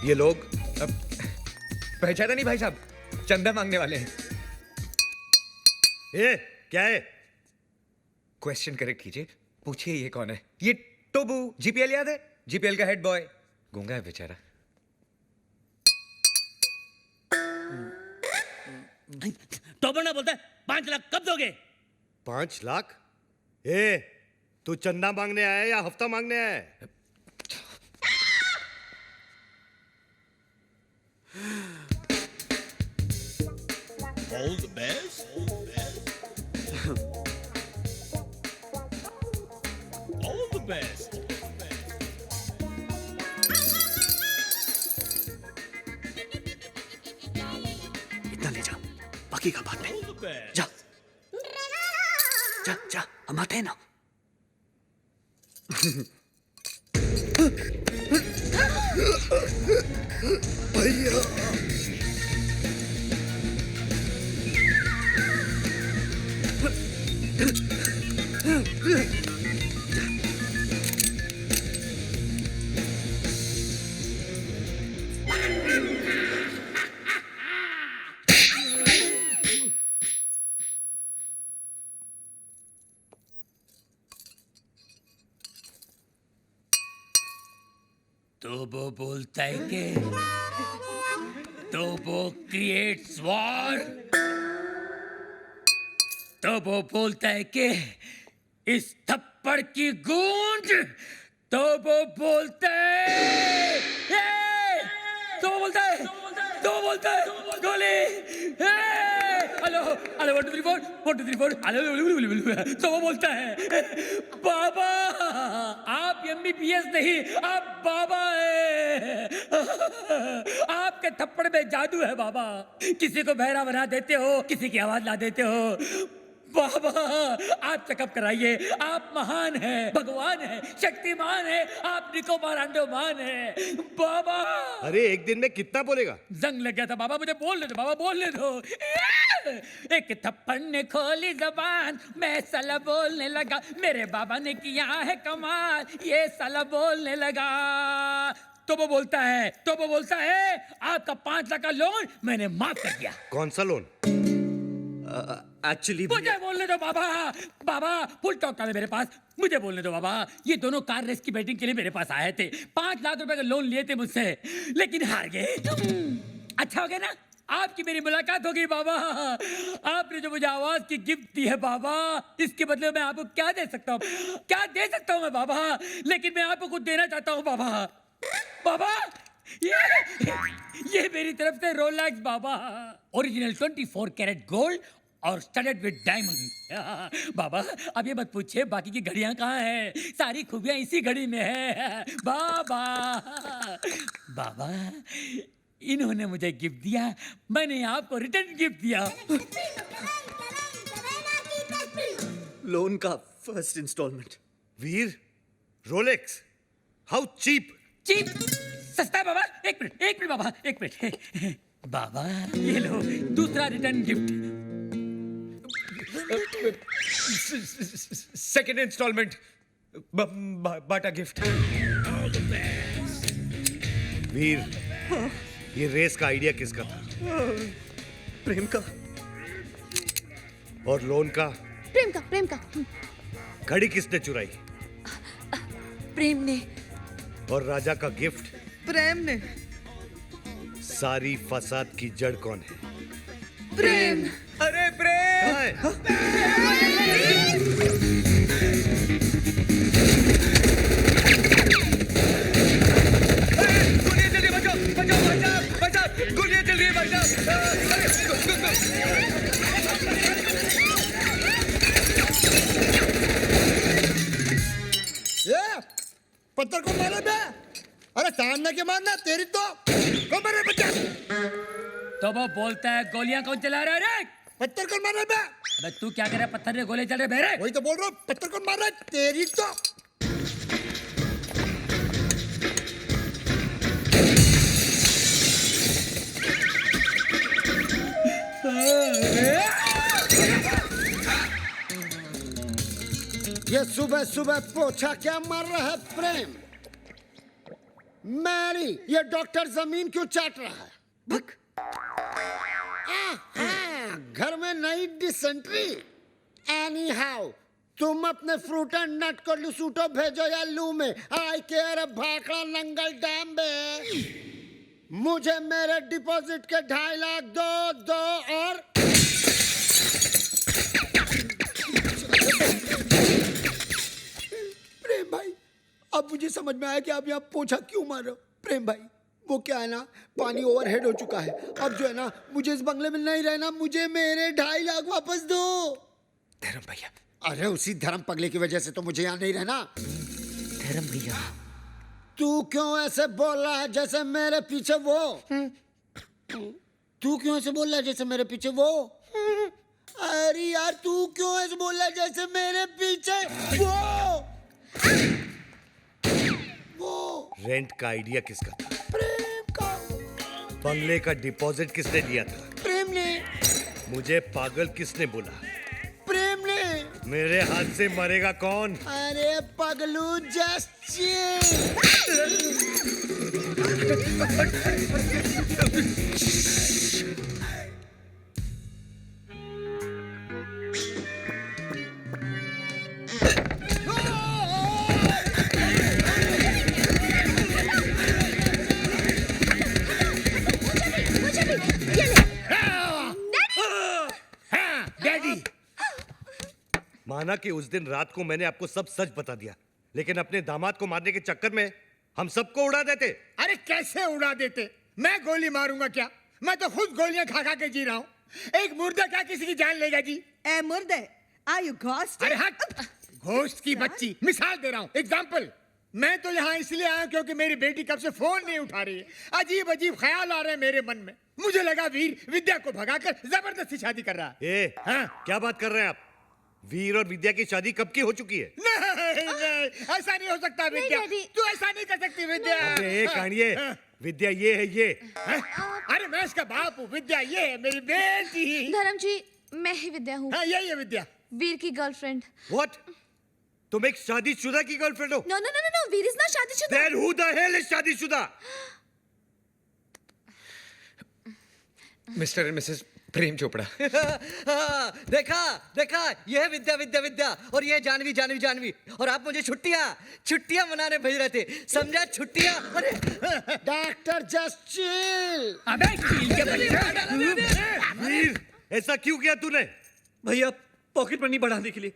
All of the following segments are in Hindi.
ये लोग पहचाना नहीं भाई साहब, चंदा मांगने वाले हैं। ये क्या है? क्वेश्चन करेक्ट कीजिए, पूछिए ये कौन है? ये टोबू, जीपीएल याद है? जीपीएल का हेड बॉय, गूंगा है बेचारा। टोबू ना बोलता है 5 लाख कब दोगे? 5 लाख? तू चंदा मांगने आया है या हफ्ता मांगने आया है? All the best. All the best. इतना ले जा, बाकी का बाद में। All the best. जा जा जा, हम आते हैं ना। भैया तो वो बोलता है कि तो वो क्रिएट्स वॉर। तो वो बोलता है कि इस थप्पड़ की गूंज। तो वो बोलता है तो वो बोलता है गोली। Hello hello 1 2 3 4 1 2 3 4 hello. तो वो बोलता है बाबा, आप एमबीबीएस नहीं, आप बाबा है। आपके थप्पड़ में जादू है बाबा। किसी को बहरा बना देते हो, किसी की आवाज ला देते हो। बाबा आप चेकअप कराइए, आप महान हैं, भगवान हैं, शक्तिमान हैं, आप निकोबार अंडोमान हैं बाबा। अरे एक दिन में कितना बोलेगा? जंग लग गया था बाबा, मुझे बोलने दो बाबा, बोलने दो। एक थप्पड़ ने खोली जबान, मैं साला बोलने लगा। मेरे बाबा ने किया है कमाल, ये साला बोलने लगा। तो वो बोलता है आपका 5 लाख का लोन मैंने माफ कर दिया। कौन सा लोन? एक्चुअली मुझे बोलने दो बाबा। बाबा फुल टॉक है मेरे पास, मुझे बोलने दो बाबा। ये दोनों कार रेस की बैटिंग के लिए मेरे पास आए थे, 5 लाख रुपए का लोन लिए थे मुझसे, लेकिन हार गए। अच्छा हो गया ना, आपकी मेरी मुलाकात हो गई बाबा। आपने जो मुझे आवाज की गिफ्ट दी है बाबा, इसके बदले मैं आपको क्या दे सकता हूँ? क्या दे सकता हूँ मैं बाबा? लेकिन मैं आपको कुछ देना चाहता हूँ बाबा। बाबा ये मेरी तरफ से रोलेक्स बाबा, ओरिजिनल 24 कैरेट गोल्ड और स्टडेड विद डायमंड। बाबा अब ये मत पूछिए बाकी की घड़ियां कहाँ हैं, सारी खूबियां इसी घड़ी में है बाबा। बाबा इन्होंने मुझे गिफ्ट दिया, मैंने आपको रिटर्न गिफ्ट दिया। लोन का first instalment. Veer, Rolex, how cheap? Cheap सस्ता है बाबा। एक मिनट बाबा, एक मिनट। बाबा ये लो दूसरा रिटर्न गिफ्ट। सेकेंड इंस्टॉलमेंट, बाटा गिफ्ट। वीर, ये रेस का आइडिया किसका था? प्रेम का। और लोन का? प्रेम का। घड़ी किसने चुराई? प्रेम ने। और राजा का गिफ्ट? प्रेम ने। सारी फसाद की जड़ कौन है? प्रेम। अरे प्रेम! कहाँ है? गोलियां जल्दी बचाओ भाई साहब, गोलियां जल्दी भाई ये पत्थर को मारे बे? अरे सामने के मारना, तेरी तो को मारे बच्चा। तो वो बोलता है गोलियां कौन चला रहा है रे? पत्थर को मारे बे? अबे तू क्या कर रहा है? पत्थर में गोले चल रहे बेरे। वही तो बोल रहा हूँ, पत्थर को मार रहा है, तेरी तो। ये सुबह सुबह पोछा क्या मार रहा है प्रेम? मैरी, ये डॉक्टर जमीन क्यों चाट रहा है? भक। घर में नई डिसेंट्री। एनी हाउ, तुम अपने फ्रूट एंड नट को लुसूटो भेजो या लू में। आई केयर भाखड़ा नंगल डैम में। मुझे मेरे डिपॉजिट के 2.5 लाख दो और प्रेम भाई, अब मुझे समझ में आया कि आप यहाँ पोछा क्यों मार रहे हो। प्रेम भाई, वो क्या है ना, पानी ओवरहेड हो चुका है। अब जो है ना, मुझे इस बंगले में नहीं रहना। मुझे मेरे 2.5 लाख वापस दो। धर्म भैया, अरे उसी धर्म पगले की वजह से तो मुझे यहाँ नहीं रहना। धर्म भैया, तू क्यों ऐसे बोल रहा है जैसे मेरे पीछे वो? तू क्यों ऐसे बोल रहा है जैसे मेरे पीछे वो? अरे यार, तू क्यों ऐसे बोल रहा है जैसे मेरे पीछे वो? रेंट का आइडिया किसका था? प्रेम का। बंगले का डिपॉजिट किसने दिया था? प्रेम ने। मुझे पागल किसने बोला? प्रेम ने। मेरे हाथ से मरेगा कौन? अरे पगलू, जस्ट चिल। डैडी, माना कि उस दिन रात को मैंने आपको सब सच बता दिया, लेकिन अपने दामाद को मारने के चक्कर में हम सबको उड़ा देते। अरे कैसे उड़ा देते? मैं गोली मारूंगा क्या? मैं तो खुद गोलियां खा खा के जी रहा हूँ। एक मुर्दा क्या किसी की जान लेगा जी? ए मुर्दे, आर यू घोस्ट? अरे हट, घोस्ट की बच्ची। मिसाल दे रहा हूँ, एग्जाम्पल। मैं तो यहाँ इसलिए आया क्योंकि मेरी बेटी कब से फोन नहीं उठा रही है। अजीब अजीब ख्याल आ रहे हैं मेरे मन में। मुझे लगा वीर विद्या को भगाकर जबरदस्ती शादी कर रहा है। हाँ? क्या बात कर रहे हैं आप? वीर और विद्या की शादी कब की हो चुकी है? नहीं, ऐसा नहीं हो सकता विद्या। तू ऐसा नहीं कर सकती विद्या। अबे कानिए, विद्या ये है ये। अरे मैं इसका बाप हूँ, विद्या ये है मेरी बेटी। धर्म जी, मैं ही विद्या हूँ, हाँ यही है विद्या। वीर की गर्लफ्रेंड। What? तुम एक शादीशुदा की गर्लफ्रेंड हो? No no no no, Veer is not शादीशुदा। Then who the hell is शादीशुदा? Mr and Mrs Prem Chopra. देखा देखा, ये है विद्या विद्या विद्या, और ये है जानवी जानवी जानवी। और आप मुझे छुट्टियां मनाने भेज रहे थे, समझा? छुट्टियां। अरे डॉक्टर, जस्ट चिल। अबे चील के बच्चा। वीर, ऐसा क्यों किया तूने? भैया, पॉकेट मनी बढ़ाने के लिए।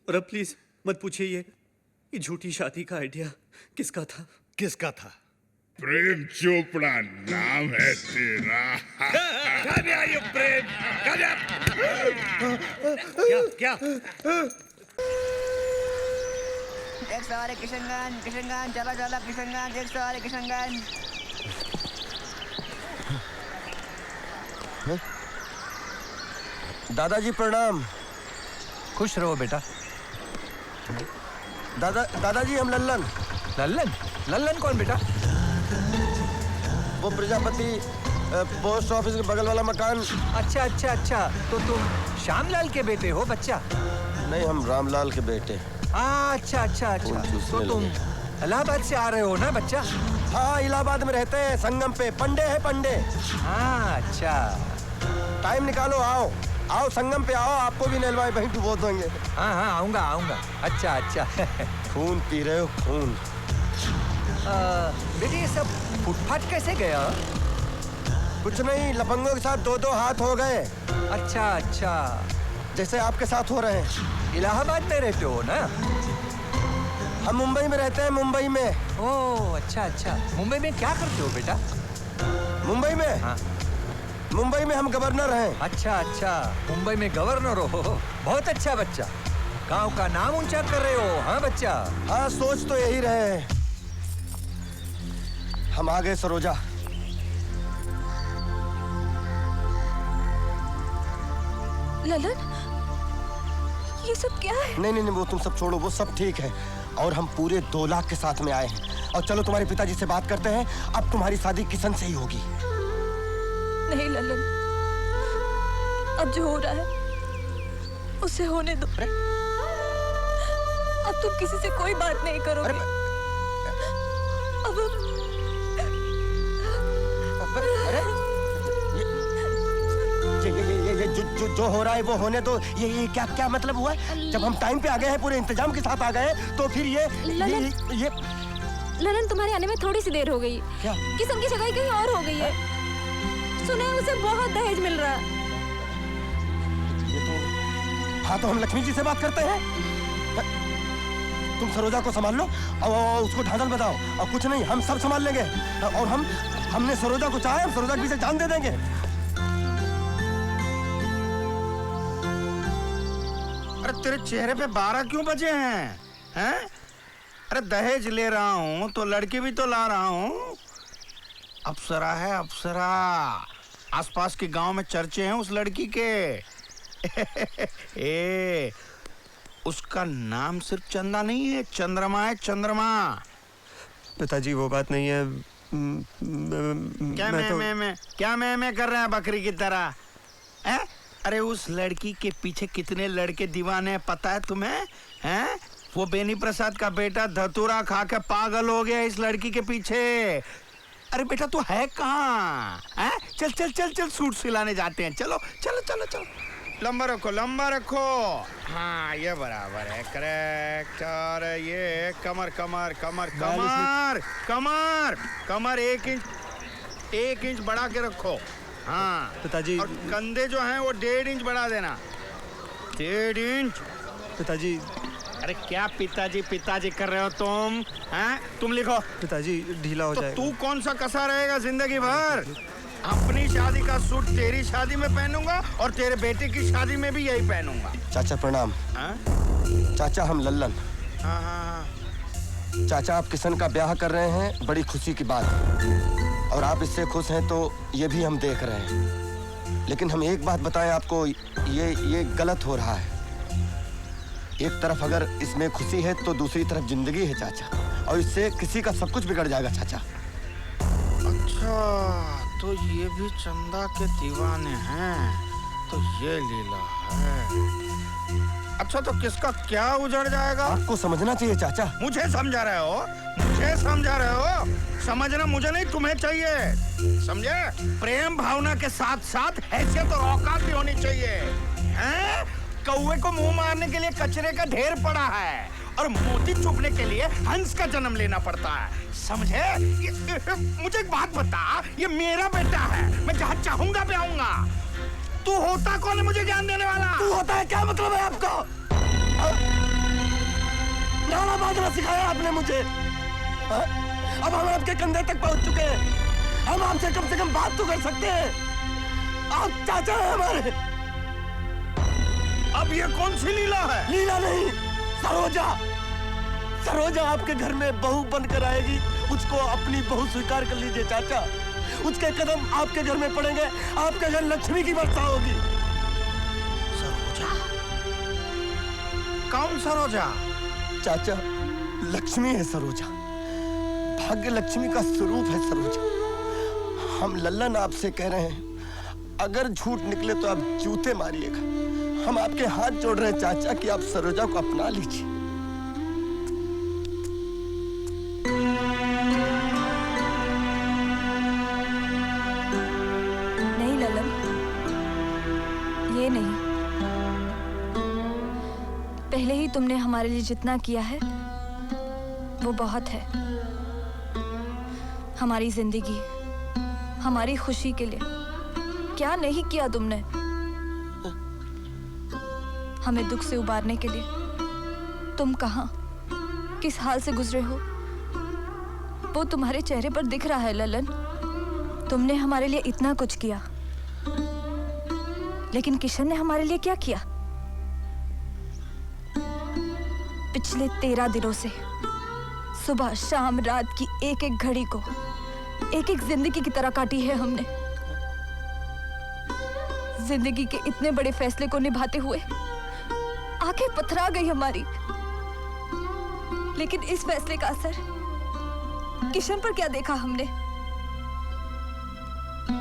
और अब प्लीज मत पूछिए ये झूठी शादी का आइडिया किसका था। किसका था? प्रेम चोपड़ा नाम है तेरा। कब आयु प्रेम? क्या? एक सवारी किशनगंज, किशनगंज, चला चला किशनगंज, एक सवारी किशनगंज। दादाजी प्रणाम। खुश रहो बेटा। दादाजी हम लल्लन। लल्लन? लल्लन कौन बेटा? वो प्रजापति पोस्ट ऑफिस के बगल वाला मकान। अच्छा अच्छा अच्छा, तो तुम श्यामलाल के बेटे हो बच्चा? नहीं, हम रामलाल के बेटे। अच्छा अच्छा अच्छा, तो तुम इलाहाबाद से आ रहे हो ना बच्चा? हाँ, इलाहाबाद में रहते हैं, संगम पे। पंडे है पंडे। हाँ अच्छा। टाइम निकालो, आओ आओ संगम पे आओ, आपको भी नहलवाए वहीं डुबो देंगे। हाँ हाँ, आऊंगा आऊंगा। अच्छा अच्छा। खून पी रहे हो, खून। बेटे, ये सब फुटपाथ कैसे गया? कुछ नहीं, लफंगों के साथ 2-2 हाथ हो गए। अच्छा अच्छा, जैसे आपके साथ हो रहे हैं। इलाहाबाद में रहते हो ना? हम मुंबई में रहते हैं, मुंबई में। ओह अच्छा अच्छा, मुंबई में क्या करते हो बेटा? मुंबई में? हाँ। मुंबई में हम गवर्नर हैं। अच्छा अच्छा, मुंबई में गवर्नर हो, बहुत अच्छा बच्चा। गांव का नाम ऊंचा कर रहे हो, हाँ बच्चा? हाँ, सोच तो यही रहे हैं। हम आ गए सरोजा। ललन, ये सब क्या है? नहीं नहीं नहीं, वो तुम सब छोड़ो, वो सब ठीक है। और हम पूरे 2 लाख के साथ में आए हैं। और चलो तुम्हारे पिताजी से बात करते हैं। अब तुम्हारी शादी किशन से ही होगी। नहीं ललन, अब जो हो रहा है उसे होने दो। अब तुम किसी से कोई बात नहीं करोगे। अब जो हो रहा है वो होने दो। ये क्या क्या मतलब हुआ? जब हम टाइम पे आ गए हैं, पूरे इंतजाम के साथ आ गए हैं, तो फिर ये ललन, तुम्हारे आने में थोड़ी सी देर हो गई। क्या? किशन की जगह कहीं और हो गई है। सुने उसे बहुत दहेज मिल रहा। ये तो हाँ, तो हम लक्ष्मी जी से बात करते हैं। तुम सरोजा को संभाल लो और उसको ढांढल बताओ, और कुछ नहीं, हम सब संभाल लेंगे। और हमने सरोजा को चाहा, हम सरोजा के पीछे जान दे देंगे। अरे तेरे चेहरे पे 12 क्यों बजे हैं? हैं? अरे दहेज ले रहा हूँ तो लड़की भी तो ला रहा हूँ। अप्सरा है, अप्सरा। आसपास के गांव में चर्चे हैं उस लड़की के। ए, उसका नाम सिर्फ चंदा नहीं है, चंद्रमा है, चंद्रमा। पिताजी वो बात नहीं है। क्या क्या मैं कर रहा है बकरी की तरह? हैं? अरे उस लड़की के पीछे कितने लड़के दीवाने हैं पता है तुम्हें? हैं? वो बेनी प्रसाद का बेटा धतूरा खा के पागल हो गया इस लड़की के पीछे। अरे बेटा तू है कहाँ? चल चल चल चल, सूट सिलाने जाते हैं। चलो चलो चलो चलो, लंबा रखो, लंबा रखो। हाँ ये बराबर है, करेक्ट। और ये कमर कमर कमर कमर कमर कमर 1 इंच बढ़ा के रखो। हाँ पिताजी। और कंधे जो हैं वो 1.5 इंच बढ़ा देना। 1.5 इंच। पिताजी। अरे क्या पिताजी पिताजी कर रहे हो तुम? हैं? तुम लिखो। पिताजी ढीला हो जाएगा। तू कौन सा कसा रहेगा जिंदगी भर? अपनी शादी का सूट तेरी शादी में पहनूंगा और तेरे बेटे की शादी में भी यही पहनूंगा। चाचा प्रणाम। चाचा हम लल्लन। हाँ। चाचा आप किशन का ब्याह कर रहे हैं, बड़ी खुशी की बात है, और आप इससे खुश हैं तो ये भी हम देख रहे हैं। लेकिन हम एक बात बताएं आपको, ये गलत हो रहा है। एक तरफ अगर इसमें खुशी है तो दूसरी तरफ जिंदगी है चाचा, और इससे किसी का सब कुछ बिगड़ जाएगा चाचा। अच्छा तो ये भी चंदा के दीवाने हैं, तो ये लीला है। अच्छा तो किसका क्या उजड़ जाएगा? आपको समझना चाहिए चाचा। मुझे समझा रहे हो? मुझे समझा रहे हो? समझना मुझे नहीं तुम्हें चाहिए, समझे? प्रेम भावना के साथ साथ हैसियत और औकात भी होनी चाहिए। हैं? कौवे को मुंह मारने के लिए कचरे का ढेर पड़ा है, और मोती चुपने के लिए हंस का जन्म लेना पड़ता है, समझे? मुझे एक बात बता, ये मेरा बेटा है, मैं जहाँ चाहूंगा भी आऊंगा। तू होता कौन है मुझे ज्ञान देने वाला? तू होता है क्या मतलब है आपको? गाना बाजना सिखाया आपने मुझे। अब हम आपके कंधे तक पहुंच चुके हैं, हम आपसे कम से कम बात तो कर सकते हैं। आप चाचा हैं हमारे। अब ये कौन सी लीला है? लीला नहीं, सरोजा। सरोजा आपके घर में बहू बनकर आएगी, उसको अपनी बहू स्वीकार कर लीजिए चाचा। उसके कदम आपके घर में पड़ेंगे, आपके घर लक्ष्मी की वर्षा होगी। सरोजा? कौन सरोजा? चाचा लक्ष्मी है सरोजा, भाग्य लक्ष्मी का स्वरूप है सरोजा। हम लल्लन आपसे कह रहे हैं, अगर झूठ निकले तो आप जूते मारिएगा। हम आपके हाथ जोड़ रहे हैं चाचा कि आप सरोजा को अपना लीजिए। नहीं ललन, ये नहीं। पहले ही तुमने हमारे लिए जितना किया है वो बहुत है। हमारी जिंदगी, हमारी खुशी के लिए क्या नहीं किया तुमने? हमें दुख से उबारने के लिए तुम कहां, किस हाल से गुजरे हो, वो तुम्हारे चेहरे पर दिख रहा है ललन। तुमने हमारे लिए इतना कुछ किया, लेकिन किशन ने हमारे लिए क्या किया? पिछले 13 दिनों से सुबह शाम रात की एक एक घड़ी को एक एक जिंदगी की तरह काटी है हमने। जिंदगी के इतने बड़े फैसले को निभाते हुए आंखें पथरा गई हमारी, लेकिन इस फैसले का असर किशन पर क्या देखा हमने?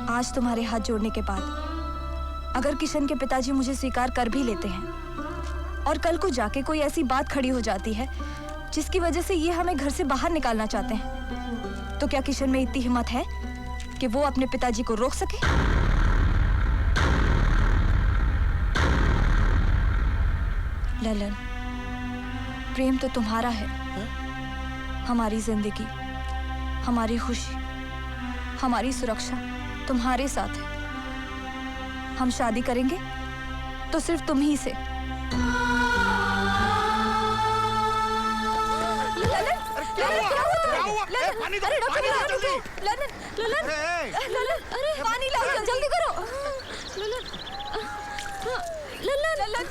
आज तुम्हारे हाथ जोड़ने के बाद अगर किशन के पिताजी मुझे स्वीकार कर भी लेते हैं और कल को जाके कोई ऐसी बात खड़ी हो जाती है जिसकी वजह से ये हमें घर से बाहर निकालना चाहते हैं, तो क्या किशन में इतनी हिम्मत है कि वो अपने पिताजी को रोक सके? ललन, प्रेम तो तुम्हारा है। हमारी जिंदगी, हमारी खुशी, हमारी सुरक्षा तुम्हारे साथ है। हम शादी करेंगे तो सिर्फ तुम ही से। अरे पानी लाओ, जल्दी करो। ललन,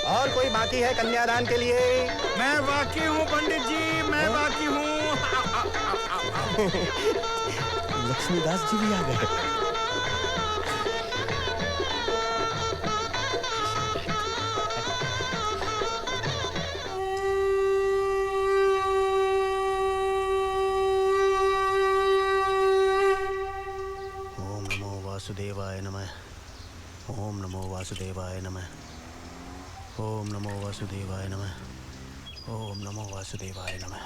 और कोई बाकी है कन्यादान के लिए? मैं बाकी हूँ पंडित जी, मैं बाकी हूँ। लक्ष्मीदास जी भी आ गए। ओम नमो वासुदेवाय नमः। ओम नमो वासुदेवाय नमः। ओम नमो वासुदेवाय नमः। ओम नमो वासुदेवाय नमः।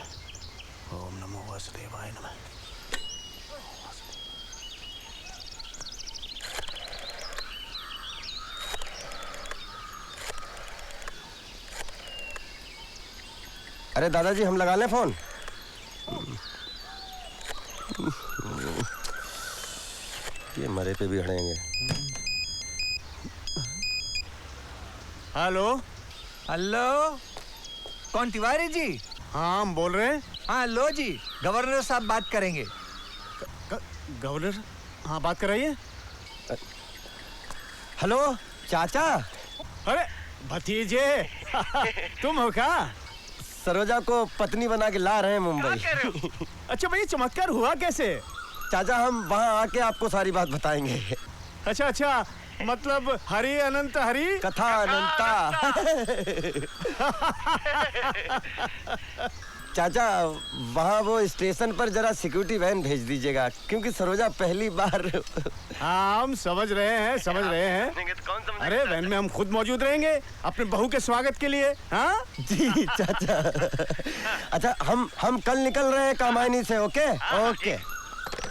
ओम नमो वासुदेवाय नमः। अरे दादाजी, हम लगा लें फोन? ये मरे पे भी हड़ेंगे। हेलो हेलो, कौन तिवारी जी? हाँ, हम बोल रहे हैं। हाँ लो जी, गवर्नर साहब बात करेंगे। गवर्नर? हाँ, बात कराइए। हेलो चाचा। अरे भतीजे, तुम हो क्या? सरोजा को पत्नी बना के ला रहे हैं मुंबई। अच्छा भाई, चमत्कार हुआ कैसे? चाचा, हम वहाँ आके आपको सारी बात बताएंगे। अच्छा अच्छा, मतलब हरि अनंत हरि कथा अनंता। चाचा, वहाँ वो स्टेशन पर जरा सिक्योरिटी वैन भेज दीजिएगा, क्योंकि सरोजा पहली बार। हाँ, हम समझ रहे हैं, समझ रहे हैं। अरे वैन में हम खुद मौजूद रहेंगे अपने बहू के स्वागत के लिए। हाँ जी चाचा। अच्छा, हम कल निकल रहे हैं कामायनी से। Okay okay.